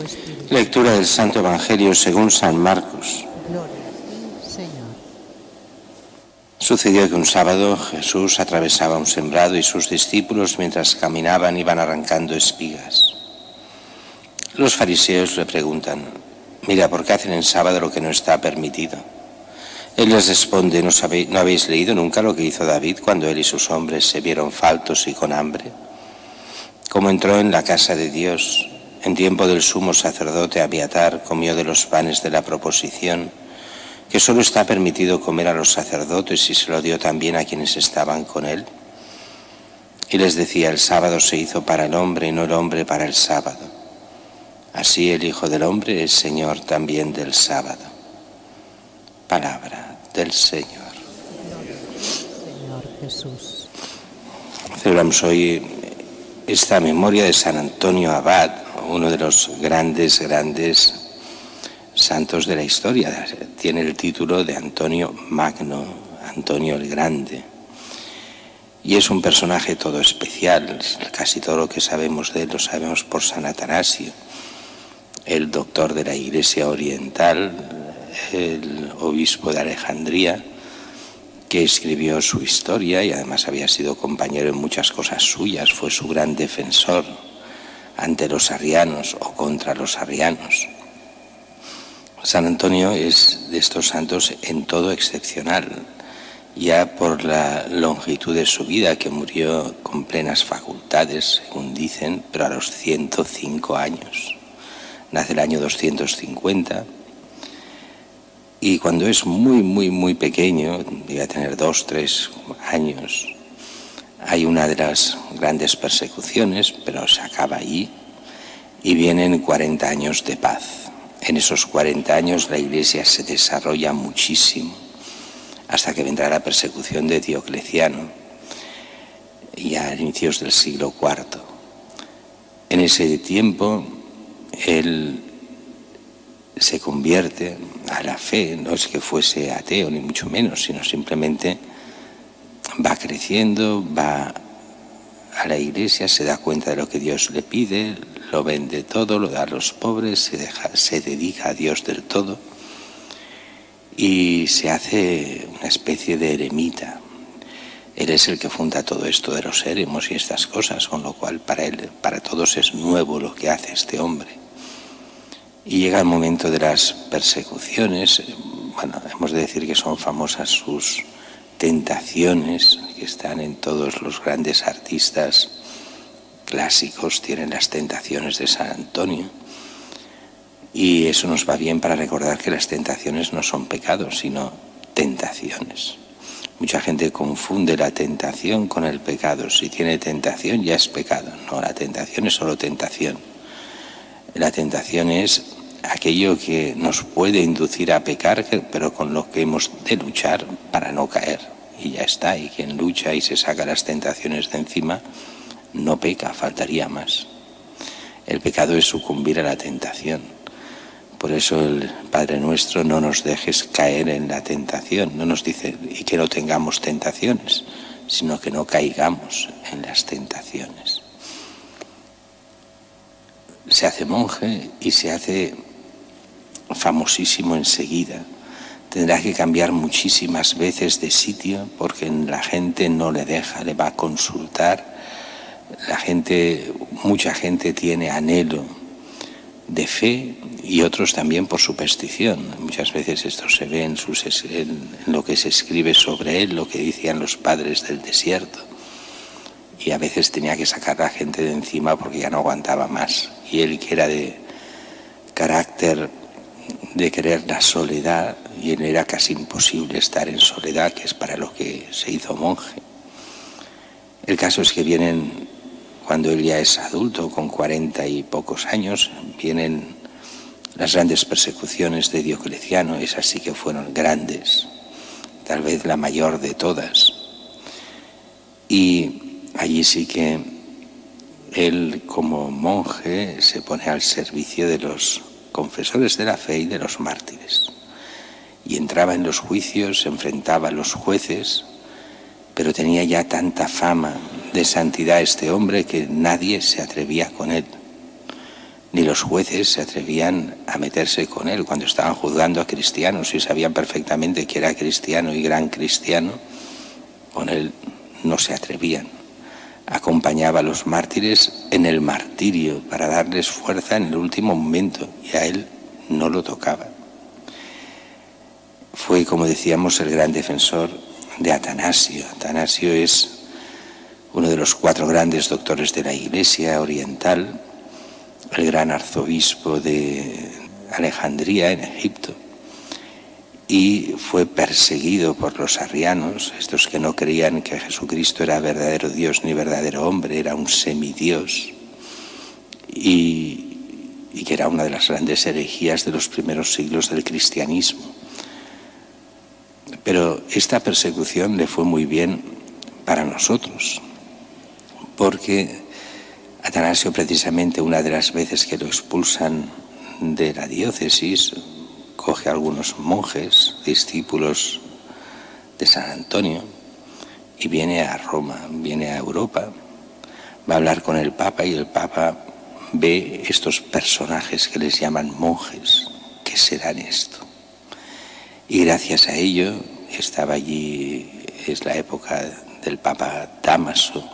Espíritu. Lectura del Santo Evangelio según San Marcos. Gloria a ti, Señor. Sucedió que un sábado Jesús atravesaba un sembrado y sus discípulos, mientras caminaban, iban arrancando espigas. Los fariseos le preguntan: mira, ¿por qué hacen en sábado lo que no está permitido? Él les responde: ¿No habéis leído nunca lo que hizo David cuando él y sus hombres se vieron faltos y con hambre? Como entró en la casa de Dios, en tiempo del sumo sacerdote Abiatar, comió de los panes de la proposición, que solo está permitido comer a los sacerdotes, y se lo dio también a quienes estaban con él. Y les decía: el sábado se hizo para el hombre y no el hombre para el sábado. Así el Hijo del Hombre es Señor también del sábado. Palabra del Señor. Señor Jesús. Celebramos hoy esta memoria de San Antonio Abad, uno de los grandes santos de la historia. Tiene el título de Antonio Magno, Antonio el Grande. Y es un personaje todo especial. Casi todo lo que sabemos de él lo sabemos por San Atanasio, el doctor de la Iglesia Oriental, el obispo de Alejandría, que escribió su historia y además había sido compañero en muchas cosas suyas. Fue su gran defensor ante los arrianos o contra los arrianos. San Antonio es de estos santos en todo excepcional, ya por la longitud de su vida, que murió con plenas facultades, según dicen, pero a los 105 años. Nace el año 250. Y cuando es muy pequeño, debe tener 2, 3 años, hay una de las grandes persecuciones, pero se acaba allí, y vienen 40 años de paz. En esos 40 años la Iglesia se desarrolla muchísimo, hasta que vendrá la persecución de Diocleciano, ya a inicios del siglo IV. En ese tiempo, él se convierte a la fe. No es que fuese ateo ni mucho menos, sino simplemente va creciendo, va a la iglesia, se da cuenta de lo que Dios le pide, lo vende todo, lo da a los pobres, se dedica a Dios del todo y se hace una especie de eremita. Él es el que funda todo esto de los éremos y estas cosas, con lo cual para todos es nuevo lo que hace este hombre. Y llega el momento de las persecuciones. Bueno, hemos de decir que son famosas sus tentaciones, que están en todos los grandes artistas clásicos, tienen las tentaciones de San Antonio. Y eso nos va bien para recordar que las tentaciones no son pecados, sino tentaciones. Mucha gente confunde la tentación con el pecado. Si tiene tentación ya es pecado. No, la tentación es solo tentación. La tentación es aquello que nos puede inducir a pecar, pero con lo que hemos de luchar para no caer. Y ya está. Y quien lucha y se saca las tentaciones de encima no peca, faltaría más. El pecado es sucumbir a la tentación. Por eso el Padre Nuestro: no nos dejes caer en la tentación. No nos dice y que no tengamos tentaciones, sino que no caigamos en las tentaciones. Se hace monje y se hace famosísimo enseguida. Tendrá que cambiar muchísimas veces de sitio porque la gente no le deja, le va a consultar. Mucha gente tiene anhelo de fe y otros también por superstición. Muchas veces esto se ve en lo que se escribe sobre él, lo que decían los padres del desierto. Y a veces tenía que sacar a la gente de encima porque ya no aguantaba más. Y él, que era de carácter de querer la soledad, y él era casi imposible estar en soledad, que es para lo que se hizo monje. El caso es que vienen, cuando él ya es adulto, con 40 y pocos años, vienen las grandes persecuciones de Diocleciano. Esas sí que fueron grandes, tal vez la mayor de todas. Y allí sí que él, como monje, se pone al servicio de los confesores de la fe y de los mártires. Y entraba en los juicios, se enfrentaba a los jueces, pero tenía ya tanta fama de santidad este hombre que nadie se atrevía con él. ni los jueces se atrevían a meterse con él cuando estaban juzgando a cristianos y sabían perfectamente que era cristiano y gran cristiano. Con él no se atrevían. Acompañaba a los mártires en el martirio para darles fuerza en el último momento, y a él no lo tocaba. Fue, como decíamos, el gran defensor de Atanasio. Atanasio es uno de los 4 grandes doctores de la Iglesia oriental, el gran arzobispo de Alejandría, en Egipto, y fue perseguido por los arrianos, estos que no creían que Jesucristo era verdadero Dios ni verdadero hombre, era un semidios, y que era una de las grandes herejías de los primeros siglos del cristianismo. Pero esta persecución le fue muy bien para nosotros, porque Atanasio, precisamente una de las veces que lo expulsan de la diócesis, coge a algunos monjes, discípulos de San Antonio, y viene a Roma, viene a Europa, va a hablar con el Papa, y el Papa ve estos personajes que les llaman monjes. ¿Qué serán esto? Y gracias a ello, estaba allí, es la época del Papa Dámaso,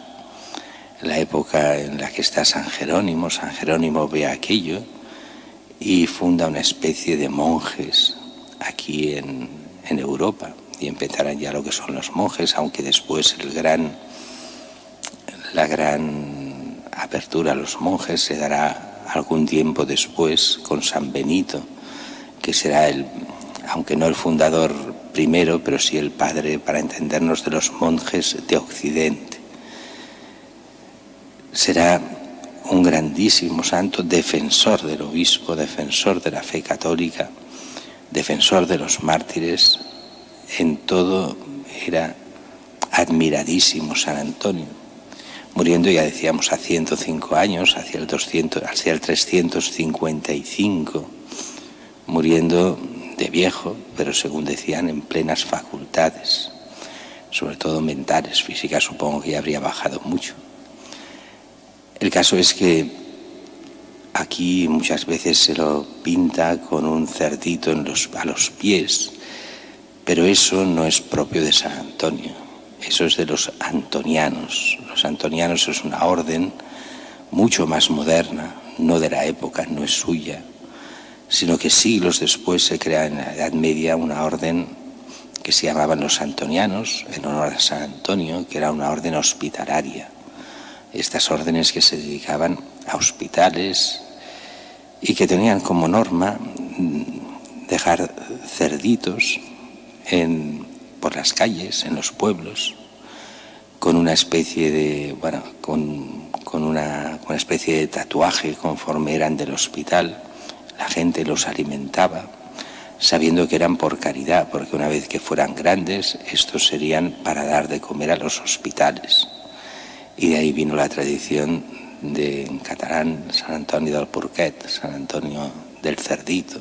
la época en la que está San Jerónimo. San Jerónimo ve aquello y funda una especie de monjes aquí en Europa, y empezarán ya lo que son los monjes, aunque después la gran apertura a los monjes se dará algún tiempo después con San Benito, que será aunque no el fundador primero, pero sí el padre, para entendernos, de los monjes de Occidente. Será un grandísimo santo, defensor del obispo, defensor de la fe católica, defensor de los mártires. En todo era admiradísimo San Antonio, muriendo, ya decíamos, a 105 años, hacia el 355, muriendo de viejo, pero según decían, en plenas facultades, sobre todo mentales. Físicas supongo que ya habría bajado mucho. El caso es que aquí muchas veces se lo pinta con un cerdito a los pies, pero eso no es propio de San Antonio, eso es de los antonianos. Los antonianos es una orden mucho más moderna, no de la época, no es suya, sino que siglos después se crea en la Edad Media una orden que se llamaban los antonianos, en honor a San Antonio, que era una orden hospitalaria. Estas órdenes que se dedicaban a hospitales y que tenían como norma dejar cerditos por las calles, en los pueblos, con una especie de, con una especie de tatuaje conforme eran del hospital. La gente los alimentaba, sabiendo que eran por caridad, porque una vez que fueran grandes, estos serían para dar de comer a los hospitales. Y de ahí vino la tradición en catalán, San Antonio del Porquet, San Antonio del Cerdito,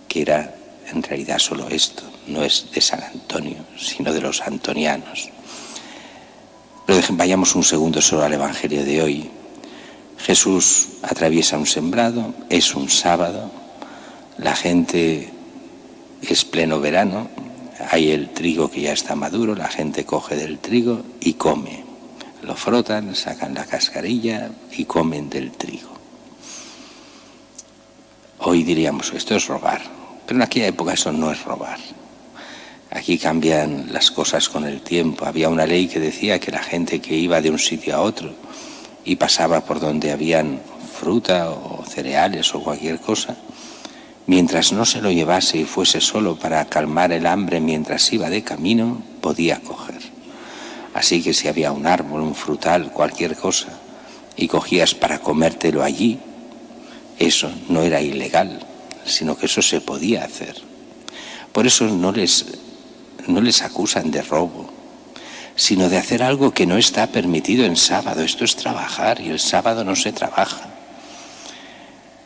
que era en realidad solo esto, no es de San Antonio, sino de los antonianos. Pero vayamos un segundo solo al Evangelio de hoy. Jesús atraviesa un sembrado, es un sábado, la gente es pleno verano, hay el trigo que ya está maduro, la gente coge del trigo y come. Lo frotan, sacan la cascarilla y comen del trigo. Hoy diríamos, esto es robar, pero en aquella época eso no es robar. Aquí cambian las cosas con el tiempo. Había una ley que decía que la gente que iba de un sitio a otro y pasaba por donde habían fruta o cereales o cualquier cosa, mientras no se lo llevase y fuese solo para calmar el hambre mientras iba de camino, podía coger. Así que si había un árbol, un frutal, cualquier cosa, y cogías para comértelo allí, eso no era ilegal, sino que eso se podía hacer. Por eso no les acusan de robo, sino de hacer algo que no está permitido en sábado. Esto es trabajar, y el sábado no se trabaja.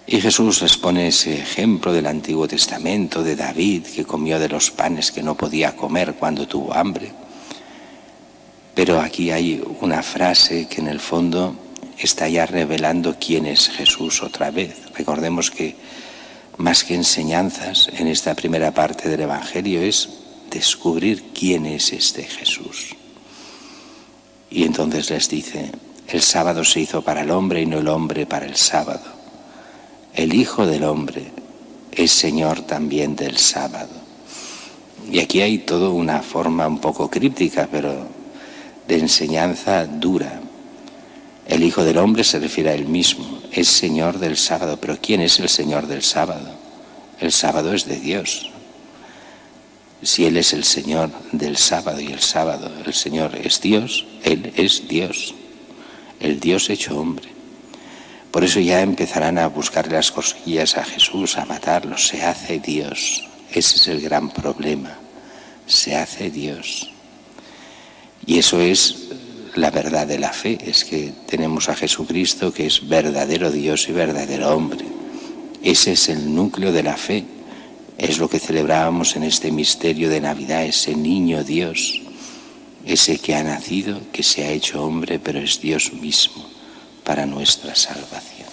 Y Jesús les pone ese ejemplo del Antiguo Testamento, de David, que comió de los panes que no podía comer cuando tuvo hambre. Pero aquí hay una frase que en el fondo está ya revelando quién es Jesús otra vez. Recordemos que más que enseñanzas en esta primera parte del Evangelio es descubrir quién es este Jesús. Y entonces les dice: el sábado se hizo para el hombre y no el hombre para el sábado. El Hijo del Hombre es Señor también del sábado. Y aquí hay toda una forma un poco críptica, pero de enseñanza dura. El Hijo del Hombre se refiere a Él mismo, es Señor del sábado. ¿Pero quién es el Señor del sábado? El sábado es de Dios. Si Él es el Señor del sábado y el sábado, el Señor es Dios, Él es Dios, el Dios hecho hombre. Por eso ya empezarán a buscarle las cosquillas a Jesús, a matarlo. Se hace Dios. Ese es el gran problema. Se hace Dios. Y eso es la verdad de la fe, es que tenemos a Jesucristo que es verdadero Dios y verdadero hombre. Ese es el núcleo de la fe. Es lo que celebrábamos en este misterio de Navidad, ese niño Dios, ese que ha nacido, que se ha hecho hombre, pero es Dios mismo para nuestra salvación.